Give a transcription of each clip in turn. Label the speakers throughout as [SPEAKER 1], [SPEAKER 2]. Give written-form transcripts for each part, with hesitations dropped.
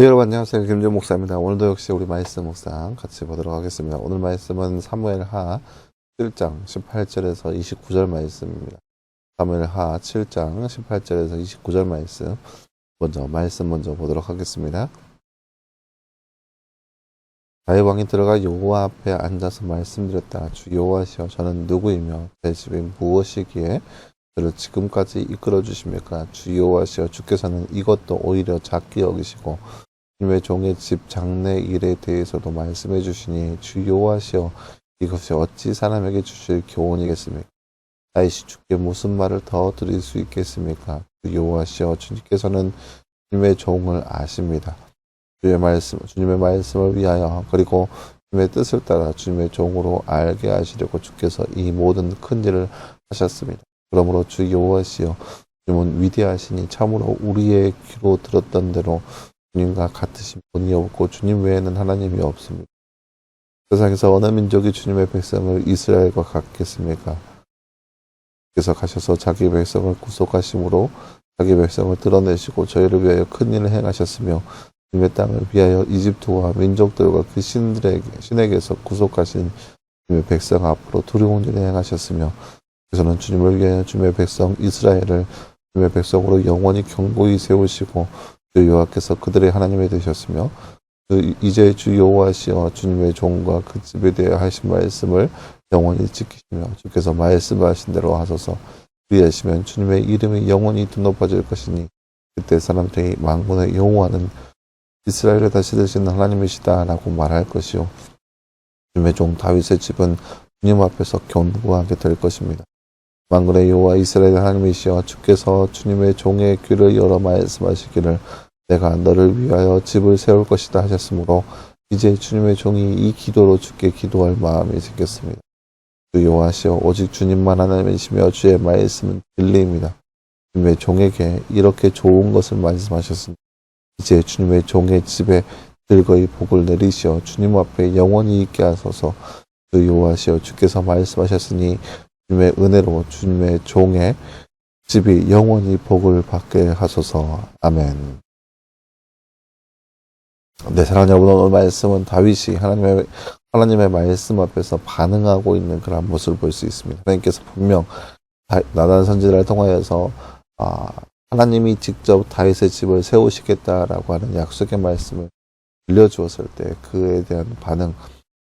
[SPEAKER 1] 네, 여러분 안녕하세요. 김준 목사입니다. 오늘도 역시 우리 말씀 묵상 같이 보도록 하겠습니다. 오늘 말씀은 사무엘하 7장 18절에서 29절 말씀입니다. 사무엘하 7장 18절에서 29절 말씀 먼저 보도록 하겠습니다. 다윗 왕이 들어가 여호와 앞에 앉아서 말씀드렸다. 주 여호와시여, 저는 누구이며 제 집이 무엇이기에 저를 지금까지 이끌어 주십니까? 주 여호와시여, 주께서는 이것도 오히려 작게 여기시고 주님의 종의 집 장래 일에 대해서도 말씀해 주시니 주 여호와시여, 이것이 어찌 사람에게 주실 교훈이겠습니까? 다윗이 주께 무슨 말을 더 드릴 수 있겠습니까? 주 여호와시여, 주님께서는 주님의 종을 아십니다. 주님의 말씀을 위하여, 그리고 주님의 뜻을 따라 주님의 종으로 알게 하시려고 주께서 이 모든 큰 일을 하셨습니다. 그러므로 주 여호와시여, 주님은 위대하시니 참으로 우리의 귀로 들었던 대로 주님과 같으신 분이 없고 주님 외에는 하나님이 없습니다. 세상에서 어느 민족이 주님의 백성을 이스라엘과 같겠습니까? 그래서 가셔서 자기 백성을 구속하심으로 자기 백성을 드러내시고 저희를 위하여 큰 일을 행하셨으며 주님의 땅을 위하여 이집트와 민족들과 그 신에게서 구속하신 주님의 백성 앞으로 두려운 일을 행하셨으며, 그래서는 주님을 위하여 주님의 백성 이스라엘을 주님의 백성으로 영원히 견고히 세우시고 주 여호와께서 그들의 하나님이 되셨으며, 이제 주 여호와시여, 주님의 종과 그 집에 대해 하신 말씀을 영원히 지키시며 주께서 말씀하신 대로 하소서. 그리하시면 주님의 이름이 영원히 높아질 것이니 그때 사람들이 만군의 여호와는 이스라엘을 다스리시는 하나님이시다 라고 말할 것이요, 주님의 종 다윗의 집은 주님 앞에서 견고하게 될 것입니다. 만군의 여호와 이스라엘 하나님이시여, 주께서 주님의 종의 귀를 열어 말씀하시기를 내가 너를 위하여 집을 세울 것이다 하셨으므로 이제 주님의 종이 이 기도로 주께 기도할 마음이 생겼습니다. 주 여호와시여, 오직 주님만 하나님이시며 주의 말씀은 진리입니다. 주님의 종에게 이렇게 좋은 것을 말씀하셨습니다. 이제 주님의 종의 집에 즐거이 복을 내리시어 주님 앞에 영원히 있게 하소서. 주 여호와시여, 주께서 말씀하셨으니 주님의 은혜로 주님의 종의 집이 영원히 복을 받게 하소서. 아멘. 네, 사랑하는 여러분, 오늘 말씀은 다윗이 하나님의 말씀 앞에서 반응하고 있는 그런 모습을 볼 수 있습니다. 하나님께서 분명 나단 선지자를 통하여서 하나님이 직접 다윗의 집을 세우시겠다라고 하는 약속의 말씀을 들려주었을 때 그에 대한 반응,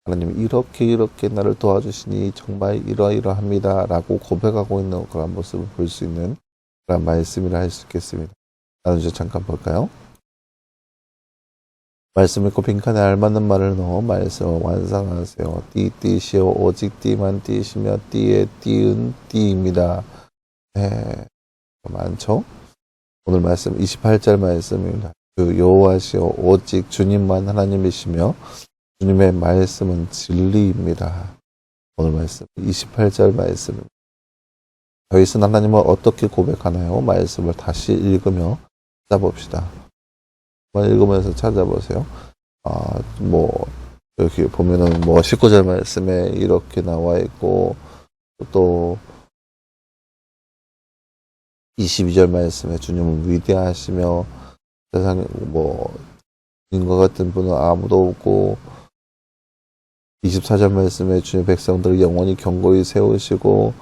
[SPEAKER 1] 하나님이 이렇게 나를 도와주시니 정말 이러이러합니다 라고 고백하고 있는 그런 모습을 볼 수 있는 그런 말씀이라 할 수 있겠습니다. 나누자 잠깐 볼까요? 말씀 읽고 빈칸에 알맞는 말을 넣어 말씀을 완성하세요. 띠시오, 오직 띠만 띠시며 띠에 띠은 띠입니다. 네, 많죠? 오늘 말씀 28절 말씀입니다. 주 여호와시여, 오직 주님만 하나님이시며 주님의 말씀은 진리입니다. 오늘 말씀 28절 말씀입니다. 다윗은 하나님을 어떻게 고백하나요? 말씀을 다시 읽으며 찾아봅시다. 읽으면서 찾아보세요. 여기 보면은 19절 말씀에 이렇게 나와 있고, 또 22절 말씀에 주님은 위대하시며 세상에 주님과 같은 분은 아무도 없고, 24절 말씀에 주님 백성들을 영원히 견고히 세우시고,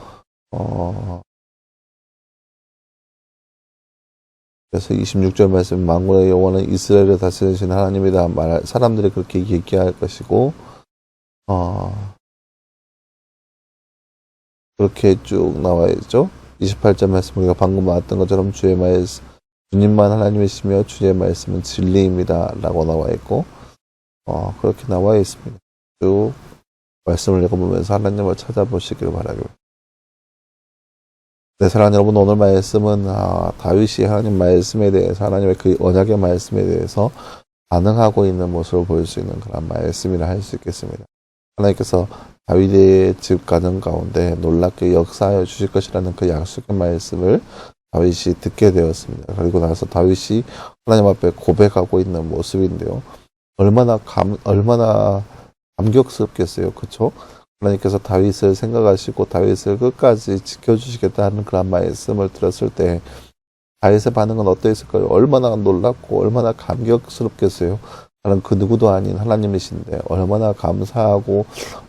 [SPEAKER 1] 그래서 26절 말씀, 만군의 여호와는 이스라엘을 다스리시는 하나님이다 사람들이 그렇게 얘기할 것이고, 그렇게 쭉 나와 있죠. 28절 말씀, 우리가 방금 봤던 것처럼 주의 말씀, 주님만 하나님이시며 주의 말씀은 진리입니다 라고 나와 있고, 그렇게 나와 있습니다. 쭉 말씀을 읽어보면서 하나님을 찾아보시기를 바라겠습니다. 네, 사랑하는 여러분, 오늘 말씀은 다윗이 하나님 말씀에 대해서, 하나님의 그 언약의 말씀에 대해서 반응하고 있는 모습을 보일 수 있는 그런 말씀이라 할 수 있겠습니다. 하나님께서 다윗의 집 가정 가운데 놀랍게 역사하여 주실 것이라는 그 약속의 말씀을 다윗이 듣게 되었습니다. 그리고 나서 다윗이 하나님 앞에 고백하고 있는 모습인데요. 얼마나 감격스럽겠어요. 그렇죠? 하나님께서 다윗을 생각하시고 다윗을 끝까지 지켜주시겠다는 그런 말씀을 들었을 때 다윗의 반응은 어떠했을까요? 얼마나 놀랍고 얼마나 감격스럽겠어요. 나는 그 누구도 아닌 하나님이신데 얼마나 감사하고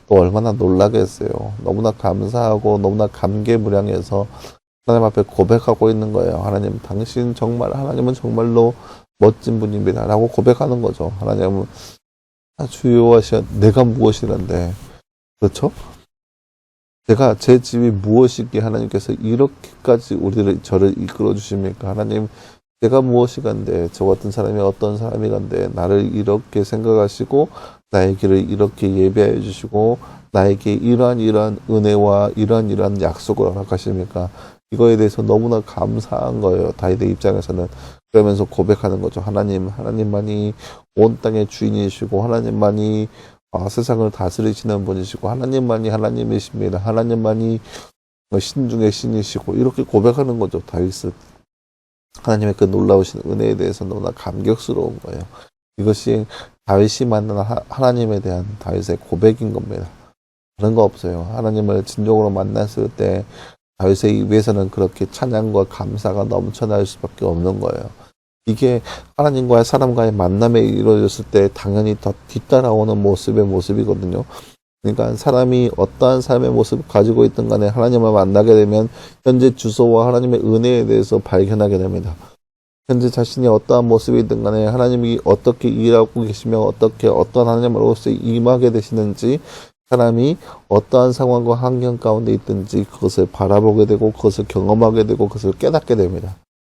[SPEAKER 1] 또 얼마나 놀라겠어요. 너무나 감사하고 너무나 감개무량해서 하나님 앞에 고백하고 있는 거예요. 하나님, 당신 정말, 하나님은 정말로 멋진 분입니다. 라고 고백하는 거죠. 하나님은 주 여호와시여 내가 무엇이란데, 그렇죠? 제가 제 집이 무엇이기에 하나님께서 이렇게까지 저를 이끌어 주십니까? 하나님, 제가 무엇이간데 저 같은 사람이 어떤 사람이간데 나를 이렇게 생각하시고 나의 길을 이렇게 예배해 주시고 나에게 이러한 은혜와 이러한 약속을 허락하십니까? 이거에 대해서 너무나 감사한 거예요. 다윗의 입장에서는. 그러면서 고백하는 거죠. 하나님만이 온 땅의 주인이시고 하나님만이 세상을 다스리시는 분이시고 하나님만이 하나님이십니다. 하나님만이 신중의 신이시고 이렇게 고백하는 거죠. 다윗은. 하나님의 그 놀라우신 은혜에 대해서 너무나 감격스러운 거예요. 이것이 다윗이 만난 하나님에 대한 다윗의 고백인 겁니다. 다른 거 없어요. 하나님을 진정으로 만났을 때 다윗의 입에서는 그렇게 찬양과 감사가 넘쳐날 수밖에 없는 거예요. 이게 하나님과의 사람과의 만남에 이루어졌을 때 당연히 더 뒤따라오는 모습이거든요. 그러니까 사람이 어떠한 삶의 모습을 가지고 있든 간에 하나님을 만나게 되면 현재 주소와 하나님의 은혜에 대해서 발견하게 됩니다. 현재 자신이 어떠한 모습이든 간에 하나님이 어떻게 일하고 계시며 어떤 하나님으로서 임하게 되시는지 사람이 어떠한 상황과 환경 가운데 있든지 그것을 바라보게 되고 그것을 경험하게 되고 그것을 깨닫게 됩니다.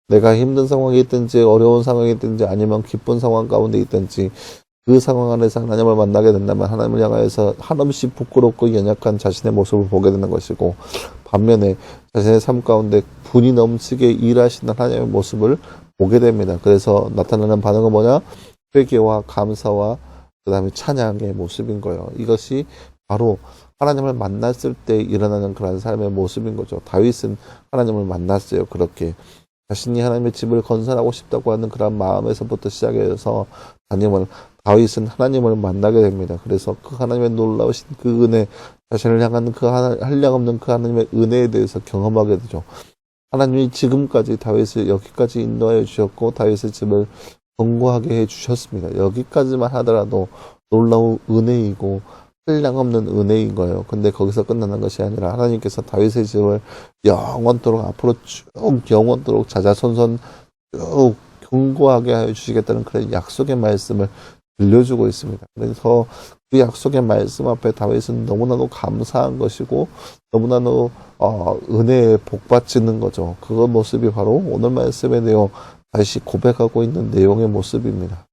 [SPEAKER 1] 내가 힘든 상황이 있든지 어려운 상황이 있든지 아니면 기쁜 상황 가운데 있든지 그 상황 안에서 하나님을 만나게 된다면 하나님을 향하여서 한없이 부끄럽고 연약한 자신의 모습을 보게 되는 것이고 반면에 자신의 삶 가운데 분이 넘치게 일하시는 하나님의 모습을 보게 됩니다. 그래서 나타나는 반응은 뭐냐? 회개와 감사와 그 다음에 찬양의 모습인 거예요. 이것이 바로 하나님을 만났을 때 일어나는 그런 삶의 모습인 거죠. 다윗은 하나님을 만났어요. 그렇게 자신이 하나님의 집을 건설하고 싶다고 하는 그런 마음에서부터 시작해서 다윗은 하나님을 만나게 됩니다. 그래서 그 하나님의 놀라우신 그 은혜, 자신을 향한 그 한량없는 그 하나님의 은혜에 대해서 경험하게 되죠. 하나님이 지금까지 다윗을 여기까지 인도하여 주셨고 다윗의 집을 견고하게 해 주셨습니다. 여기까지만 하더라도 놀라운 은혜이고 한량없는 은혜인 거예요. 근데 거기서 끝나는 것이 아니라 하나님께서 다윗의 집을 영원토록 앞으로 쭉 영원토록 자자손손 쭉 견고하게 하여 주시겠다는 그런 약속의 말씀을 들려주고 있습니다. 그래서 그 약속의 말씀 앞에 다윗은 너무나도 감사한 것이고 너무나도 은혜에 복받치는 거죠. 그 모습이 바로 오늘 말씀의 내용 다시 고백하고 있는 내용의 모습입니다.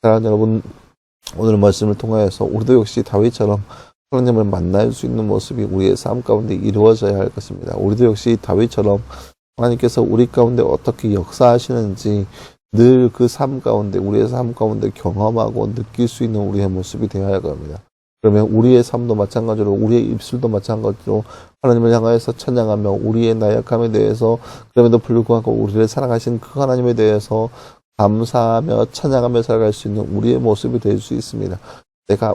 [SPEAKER 1] 사랑하는 여러분, 오늘 말씀을 통하여서 우리도 역시 다윗처럼 하나님을 만날 수 있는 모습이 우리의 삶 가운데 이루어져야 할 것입니다. 우리도 역시 다윗처럼 하나님께서 우리 가운데 어떻게 역사하시는지 늘 그 삶 가운데 우리의 삶 가운데 경험하고 느낄 수 있는 우리의 모습이 되어야 할 겁니다. 그러면 우리의 삶도 마찬가지로 우리의 입술도 마찬가지로 하나님을 향하여서 찬양하며 우리의 나약함에 대해서 그럼에도 불구하고 우리를 사랑하신 그 하나님에 대해서 감사하며 찬양하며 살아갈 수 있는 우리의 모습이 될 수 있습니다.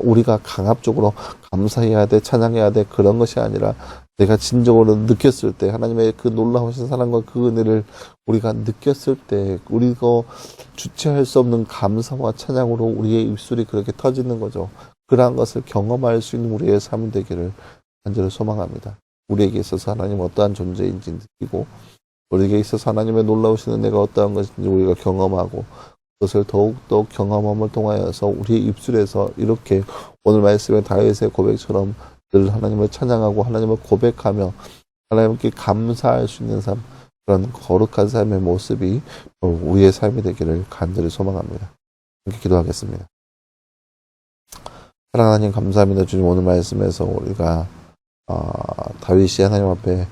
[SPEAKER 1] 우리가 강압적으로 감사해야 돼, 찬양해야 돼 그런 것이 아니라 내가 진정으로 느꼈을 때 하나님의 그 놀라우신 사랑과 그 은혜를 우리가 느꼈을 때 우리가 주체할 수 없는 감사와 찬양으로 우리의 입술이 그렇게 터지는 거죠. 그러한 것을 경험할 수 있는 우리의 삶이 되기를 간절히 소망합니다. 우리에게 있어서 하나님 어떠한 존재인지 느끼고 우리에게 있어서 하나님의 놀라우신 은혜가 어떠한 것인지 우리가 경험하고 그것을 더욱더 경험함을 통하여서 우리의 입술에서 이렇게 오늘 말씀의 다윗의 고백처럼 늘 하나님을 찬양하고 하나님을 고백하며 하나님께 감사할 수 있는 삶, 그런 거룩한 삶의 모습이 우리의 삶이 되기를 간절히 소망합니다. 함께 기도하겠습니다. 사랑하는 하나님 감사합니다. 주님 오늘 말씀에서 우리가 다윗이 하나님 앞에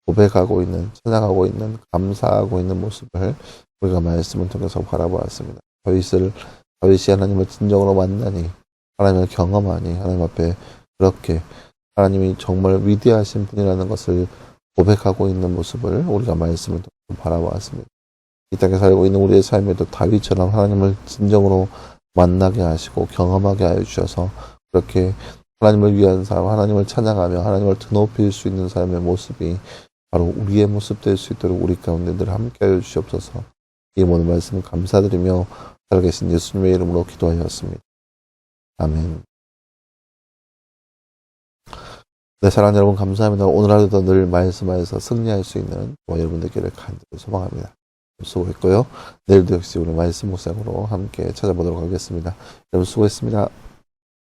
[SPEAKER 1] 고백하고 있는, 찬양하고 있는, 감사하고 있는 모습을 우리가 말씀을 통해서 바라보았습니다. 다윗이 하나님을 진정으로 만나니, 하나님을 경험하니, 하나님 앞에 그렇게 하나님이 정말 위대하신 분이라는 것을 고백하고 있는 모습을 우리가 말씀을 통해서 바라보았습니다. 이 땅에 살고 있는 우리의 삶에도 다윗처럼 하나님을 진정으로 만나게 하시고 경험하게 하여 주셔서 그렇게 하나님을 위한 삶, 하나님을 찬양하며 하나님을 드높일 수 있는 삶의 모습이 바로 우리의 모습 될 수 있도록 우리 가운데 늘 함께 하여 주시옵소서. 이 모든 말씀 감사드리며 살아계신 예수님의 이름으로 기도하였습니다. 아멘. 네, 사랑하는 여러분 감사합니다. 오늘 하루도 늘 말씀하여서 승리할 수 있는 여러분 되기를 간절히 소망합니다. 수고했고요. 내일도 역시 우리 말씀 묵상으로 함께 찾아보도록 하겠습니다. 여러분 수고했습니다.